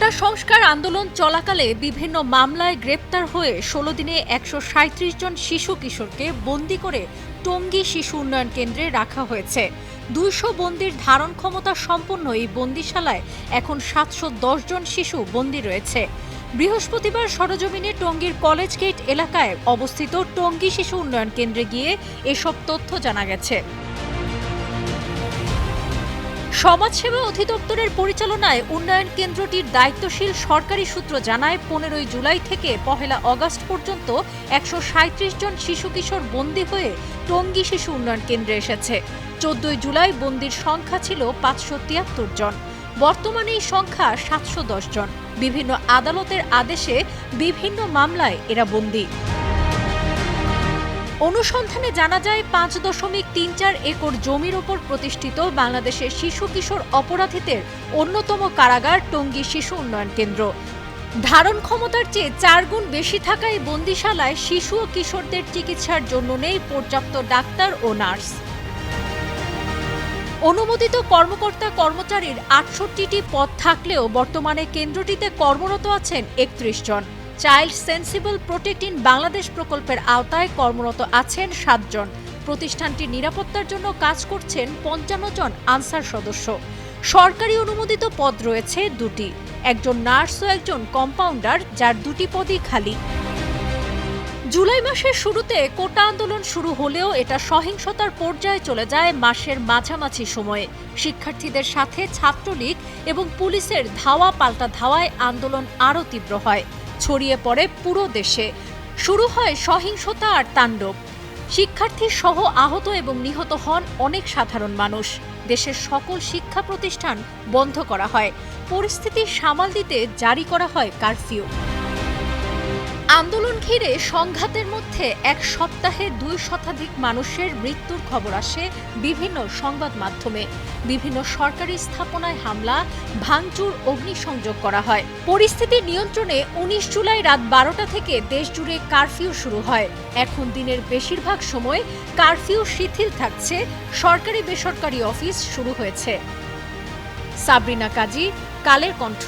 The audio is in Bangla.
কোটা সংস্কার আন্দোলন চলাকালে বিভিন্ন মামলায় গ্রেপ্তার হয়ে ১৬ দিনে ১৩৭ জন শিশু কিশোরকে বন্দী করে টঙ্গী শিশু উন্নয়ন কেন্দ্রে রাখা হয়েছে। ২০০ বন্দীর ধারণ ক্ষমতা সম্পন্ন এই বন্দিশালায় এখন ৭১০ জন শিশু বন্দী রয়েছে। বৃহস্পতিবার সরেজমিনে টঙ্গীর কলেজ গেট এলাকায় অবস্থিত টঙ্গী শিশু উন্নয়ন কেন্দ্রে গিয়ে এসব তথ্য জানা গেছে। সমাজসেবা অধিদপ্তরের পরিচালনায় উন্নয়ন কেন্দ্রটির দায়িত্বশীল সরকারি সূত্র জানায় ১৫ জুলাই থেকে ১ আগস্ট পর্যন্ত ১৩৭ জন শিশু কিশোর বন্দী হয়ে টঙ্গী শিশু উন্নয়ন কেন্দ্রে এসেছে। ১৪ জুলাই বন্দীর সংখ্যা ছিল ৫৭৩ জন। বর্তমানে এই সংখ্যা ৭১০ জন। বিভিন্ন আদালতের আদেশে বিভিন্ন মামলায় এরা বন্দী। অনুসন্ধানে জানা যায় ৫.৩৪ একর জমির ওপর প্রতিষ্ঠিত বাংলাদেশের শিশু কিশোর অপরাধীদের অন্যতম কারাগার টঙ্গী শিশু উন্নয়ন কেন্দ্র। ধারণ ক্ষমতার চেয়ে ৪ গুণ বেশি থাকা এই বন্দিশালায় শিশু ও কিশোরদের চিকিৎসার জন্য নেই পর্যাপ্ত ডাক্তার ও নার্স। অনুমোদিত কর্মকর্তা কর্মচারীর ৬৮টি পদ থাকলেও বর্তমানে কেন্দ্রটিতে কর্মরত আছেন ৩১ জন। Child sensible protect in Bangladesh প্রকল্পের আওতায় কর্মরত আছেন ৭ জন। প্রতিষ্ঠানটির নিরাপত্তার জন্য কাজ করছেন ৫৫ জন আনসার সদস্য। সরকারি অনুমোদিত পদ রয়েছে ২টি, একজন নার্স ও একজন কম্পাউন্ডার, যার ২টি পদই খালি। জুলাই মাসের শুরুতে কোটা আন্দোলন শুরু হলেও এটা সহিংসতার পর্যায়ে চলে যায় মাসের মাঝামাঝি সময়ে। শিক্ষার্থীদের সাথে ছাত্রলীগ এবং পুলিশের ধাওয়া পাল্টা ধাওয়ায় আন্দোলন আরও তীব্র হয়, ছড়িয়ে পড়ে পুরো দেশে। শুরু হয় সহিংসতা আর তাণ্ডব। শিক্ষার্থী সহ আহত এবং নিহত হন অনেক সাধারণ মানুষ। দেশের সকল শিক্ষা প্রতিষ্ঠান বন্ধ করা হয়। পরিস্থিতি সামাল দিতে জারি করা হয় কারফিউ। আন্দোলন ঘিরে সংঘাতের মধ্যে এক সপ্তাহে ২ শতাধিক মানুষের মৃত্যুর খবর আসে বিভিন্ন সংবাদ মাধ্যমে। বিভিন্ন সরকারি স্থাপনায় হামলা, ভাঙচুর, অগ্নিসংযোগ করা হয়। পরিস্থিতি নিয়ন্ত্রণে ১৯ জুলাই রাত ১২টা থেকে দেশজুড়ে কারফিউ শুরু হয়। এখন দিনের বেশিরভাগ সময় কারফিউ শিথিল থাকছে। সরকারি বেসরকারি অফিস শুরু হয়েছে। সাবরিনা কাজী, কালের কণ্ঠ।